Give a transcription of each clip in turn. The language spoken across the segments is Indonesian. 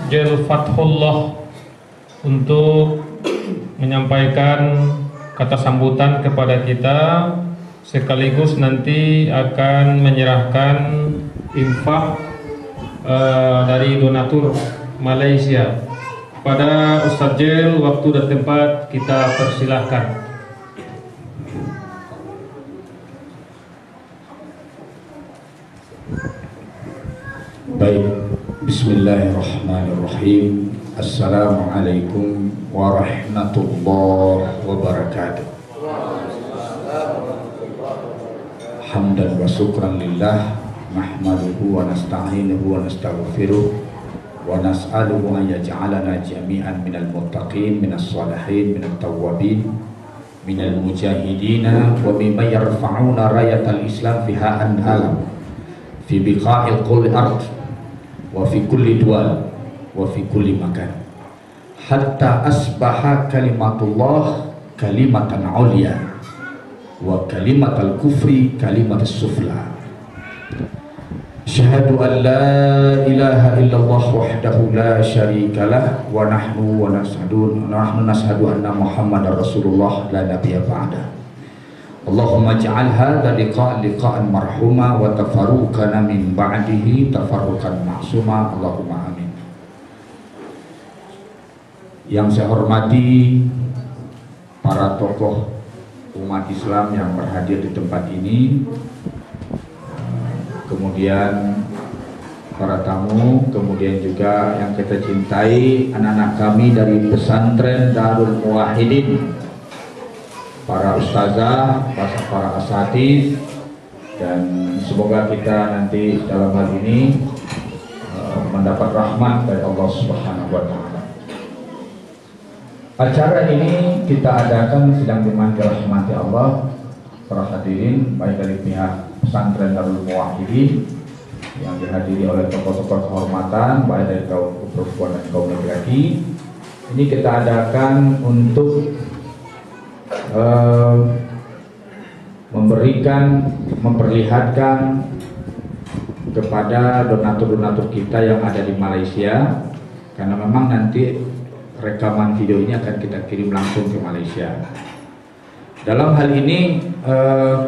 Ustajil Fathullah untuk menyampaikan kata sambutan kepada kita, sekaligus nanti akan menyerahkan infak dari donatur Malaysia. Pada Ustajil, waktu dan tempat kita persilahkan. Baik, bismillahirrahmanirrahim. Assalamualaikum warahmatullahi wabarakatuh. Hamdan wa syukran lillah, nahmaduhu wa nasta'inuhu wa nastaghfiruh wa nas'aluhu an yaj'alana jami'an minal muttaqin, minas shalihin, minat tawwabin, minal mujahidina wa mimman yarfa'una rayatal islam fi ha'an alam fi biqa'il kulli ard wa fi kulli dual wa fi kulli makan hatta asbaha kalimatullah kalimatan ulia wa kalimatal kufri kalimatus sufla. Syahadu an la ilaha illallah wahdahu la syarikalah wa nahnu nashhadu anna Muhammadar Rasulullah la nabiyya ba'da. Allahumma ja'al hadha liqa'an marhuma wa tafarruqana min ba'dihi tafarruqan ma'suma. Allahumma amin. Yang saya hormati para tokoh umat Islam yang berhadir di tempat ini, kemudian para tamu, kemudian juga yang kita cintai anak-anak kami dari pesantren Darul Muwahhidin, para ustazah, para asatidz, dan semoga kita nanti dalam hal ini mendapat rahmat dari Allah Subhanahu wa Ta'ala. Acara ini kita adakan sedang dirahmati Allah, para hadirin, baik dari pihak pesantren Darul Muwahhidin yang dihadiri oleh tokoh-tokoh kehormatan, baik dari kaum perempuan dan kaum laki-laki. Ini kita adakan untuk memperlihatkan kepada donatur-donatur kita yang ada di Malaysia, karena memang nanti rekaman video ini akan kita kirim langsung ke Malaysia. Dalam hal ini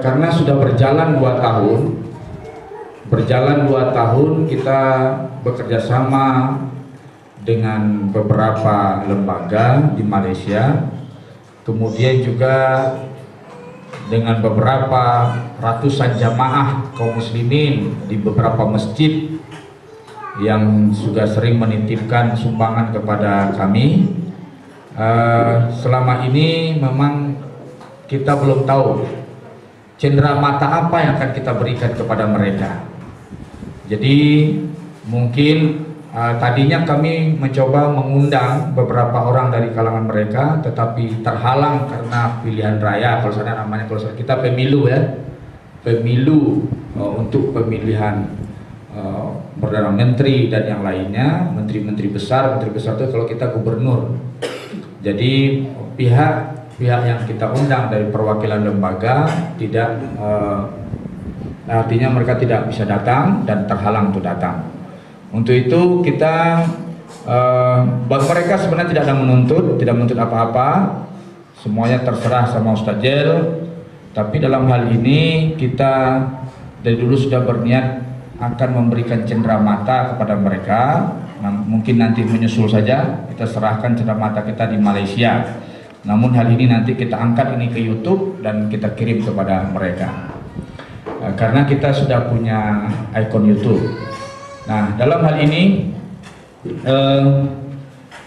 karena sudah berjalan 2 tahun kita bekerja sama dengan beberapa lembaga di Malaysia, kemudian juga dengan beberapa ratusan jamaah kaum muslimin di beberapa masjid yang sudah sering menitipkan sumbangan kepada kami. Selama ini memang kita belum tahu cenderamata apa yang akan kita berikan kepada mereka. Jadi mungkin tadinya kami mencoba mengundang beberapa orang dari kalangan mereka, tetapi terhalang karena pilihan raya, kalau sana namanya, kalau kita pemilu ya, pemilu untuk pemilihan Perdana Menteri dan yang lainnya, menteri-menteri besar itu kalau kita gubernur. Jadi pihak yang kita undang dari perwakilan lembaga tidak, artinya mereka tidak bisa datang dan terhalang untuk datang. Untuk itu kita bagi mereka sebenarnya tidak menuntut apa-apa, semuanya terserah sama Ustajil. Tapi dalam hal ini kita dari dulu sudah berniat akan memberikan cenderamata kepada mereka. Nah, mungkin nanti menyusul saja kita serahkan cenderamata kita di Malaysia. Namun hal ini nanti kita angkat ini ke YouTube dan kita kirim kepada mereka, karena kita sudah punya ikon YouTube. Nah, dalam hal ini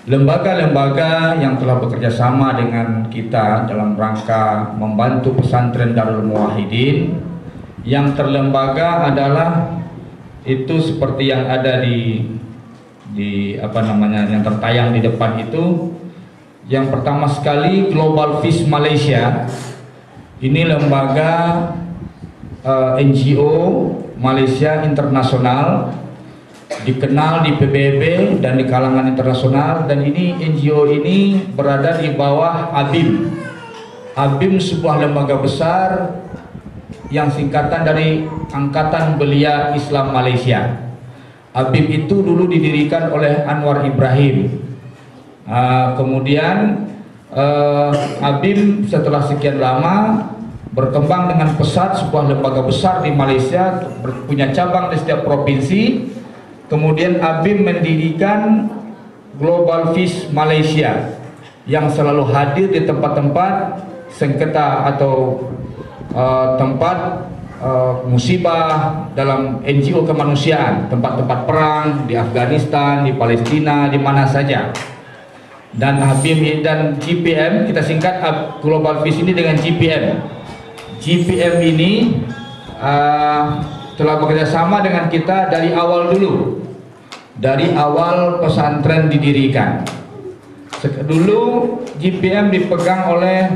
lembaga-lembaga yang telah bekerja sama dengan kita dalam rangka membantu pesantren Darul Muwahhidin, yang terlembaga adalah itu seperti yang ada di apa namanya, yang tertayang di depan itu. Yang pertama sekali Global Fish Malaysia, ini lembaga NGO Malaysia Internasional, dikenal di PBB dan di kalangan internasional, dan ini NGO ini berada di bawah ABIM. ABIM sebuah lembaga besar yang singkatan dari Angkatan Belia Islam Malaysia. ABIM itu dulu didirikan oleh Anwar Ibrahim. Kemudian ABIM setelah sekian lama berkembang dengan pesat, sebuah lembaga besar di Malaysia, punya cabang di setiap provinsi. Kemudian ABIM mendirikan Global Fish Malaysia yang selalu hadir di tempat-tempat sengketa atau tempat musibah dalam NGO kemanusiaan, tempat-tempat perang di Afghanistan, di Palestina, di mana saja. Dan ABIM dan GPM, kita singkat Global Fish ini dengan GPM. GPM ini telah bekerja sama dengan kita dari awal dulu, dari awal pesantren didirikan. Dulu GPM dipegang oleh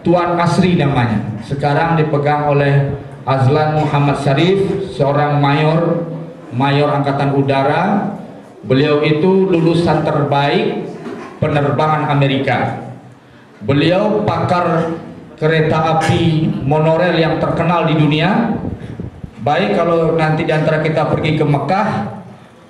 Tuan Asri namanya, sekarang dipegang oleh Azlan Muhammad Syarif, seorang mayor angkatan udara. Beliau itu lulusan terbaik penerbangan Amerika. Beliau pakar kereta api monorail yang terkenal di dunia. Baik kalau nanti diantara kita pergi ke Mekah,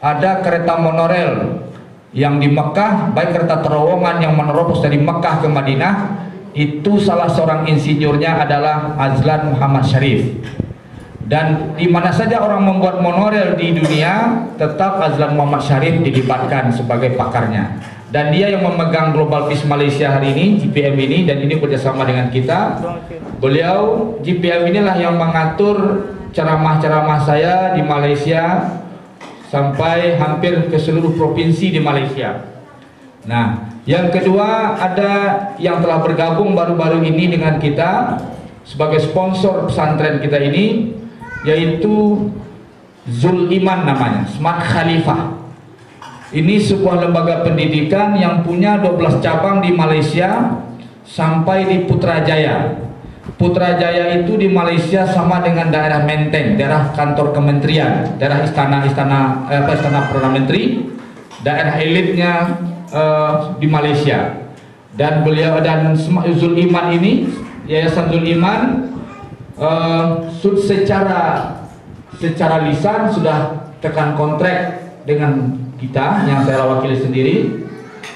ada kereta monorail yang di Mekah, baik kereta terowongan yang menerobos dari Mekah ke Madinah, itu salah seorang insinyurnya adalah Azlan Muhammad Syarif. Dan di mana saja orang membuat monorail di dunia, tetap Azlan Muhammad Syarif dilibatkan sebagai pakarnya. Dan dia yang memegang Global Fish Malaysia hari ini, GPM ini, dan ini bekerjasama dengan kita. Beliau, GPM inilah yang mengatur ceramah-ceramah saya di Malaysia sampai hampir ke seluruh provinsi di Malaysia. Nah, yang kedua, ada yang telah bergabung baru-baru ini dengan kita sebagai sponsor pesantren kita ini, yaitu Zul Iman namanya, Smart Khalifah. Ini sebuah lembaga pendidikan yang punya 12 cabang di Malaysia sampai di Putrajaya. Putrajaya itu di Malaysia sama dengan daerah Menteng, daerah kantor kementerian, daerah istana Perdana Menteri, daerah elitnya di Malaysia. Dan beliau dan Zul Iman ini, Yayasan Zul Iman, secara lisan sudah tekan kontrak dengan kita yang saya wakili sendiri,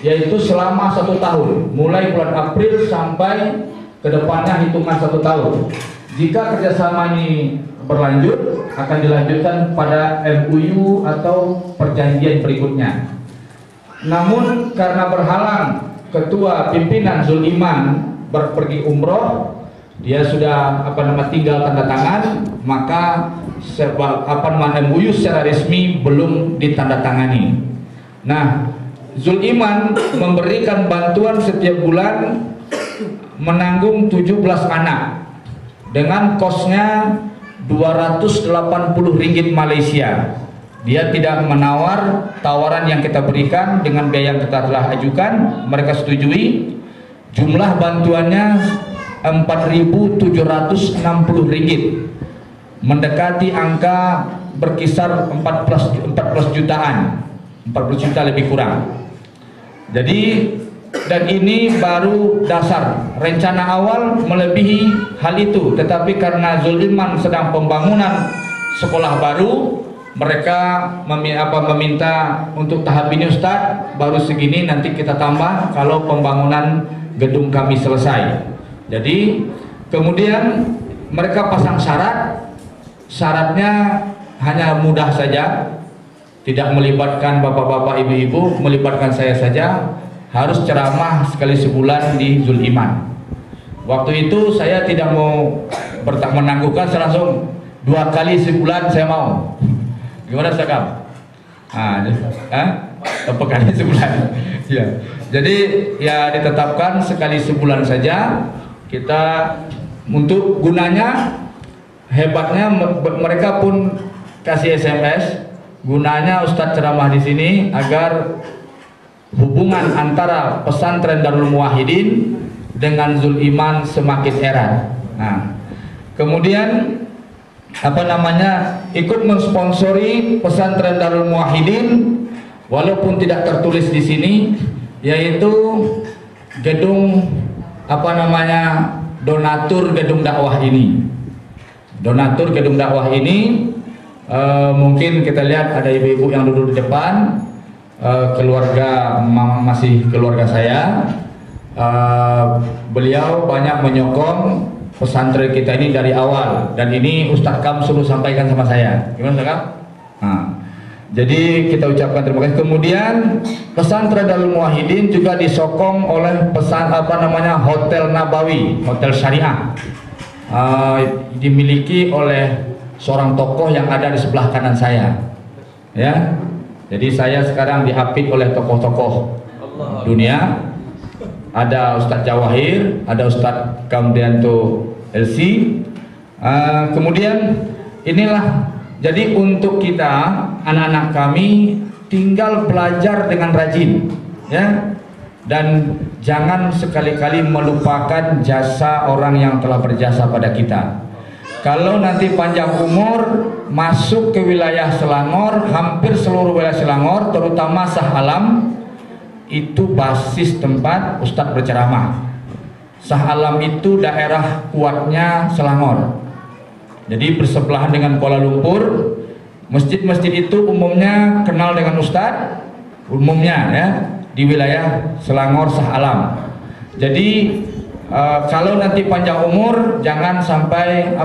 yaitu selama 1 tahun, mulai bulan April sampai kedepannya hitungan 1 tahun. Jika kerjasama ini berlanjut, akan dilanjutkan pada MOU atau perjanjian berikutnya. Namun karena berhalang ketua pimpinan Zul Iman pergi umroh, dia sudah tinggal tanda tangan, maka MOU secara resmi belum ditandatangani. Nah, Zul Iman memberikan bantuan setiap bulan menanggung 17 anak dengan kosnya 280 ringgit Malaysia. Dia tidak menawar tawaran yang kita berikan dengan biaya yang kita telah ajukan, mereka setujui. Jumlah bantuannya 4.760 ringgit, mendekati angka berkisar 14 jutaan, 40 juta lebih kurang. Jadi, dan ini baru dasar, rencana awal melebihi hal itu, tetapi karena Zul Iman sedang pembangunan sekolah baru, mereka meminta untuk tahap ini Ustadz, baru segini, nanti kita tambah kalau pembangunan gedung kami selesai. Jadi kemudian mereka pasang syaratnya hanya mudah saja, tidak melibatkan bapak-bapak, ibu-ibu, melibatkan saya saja, harus ceramah sekali sebulan di Zul Iman. Waktu itu saya tidak mau menangguhkan, saya langsung 2 kali sebulan saya mau. Gimana Sakam? Berapa kali sebulan? Ya. Jadi ya ditetapkan sekali sebulan saja. Kita untuk gunanya, hebatnya mereka pun kasih SMS, gunanya Ustadz ceramah di sini agar hubungan antara pesantren Darul Muwahhidin dengan Zul Iman semakin erat. Nah, kemudian ikut mensponsori pesantren Darul Muwahhidin walaupun tidak tertulis di sini, yaitu gedung donatur gedung dakwah ini. Donatur gedung dakwah ini Mungkin kita lihat ada ibu-ibu yang duduk di depan, keluarga masih keluarga saya. Beliau banyak menyokong pesantren kita ini dari awal, dan ini Ustadz Kam suruh sampaikan sama saya. Gimana Ustadz Kam? Nah, jadi kita ucapkan terima kasih. Kemudian pesantren Darul Muwahhidin juga disokong oleh Hotel Nabawi, hotel syariah, dimiliki oleh seorang tokoh yang ada di sebelah kanan saya. Ya, jadi saya sekarang dihapit oleh tokoh-tokoh dunia. Ada Ustadz Jawahir, ada Ustadz Kamdianto LC. Kemudian inilah, jadi untuk kita, anak-anak kami tinggal belajar dengan rajin, ya, dan jangan sekali-kali melupakan jasa orang yang telah berjasa pada kita. Kalau nanti panjang umur masuk ke wilayah Selangor, hampir seluruh wilayah Selangor, terutama Shah Alam, itu basis tempat Ustadz berceramah. Shah Alam itu daerah kuatnya Selangor, jadi bersebelahan dengan Kuala Lumpur. Masjid-masjid itu umumnya kenal dengan Ustadz, umumnya ya, di wilayah Selangor Shah Alam. Jadi kalau nanti panjang umur jangan sampai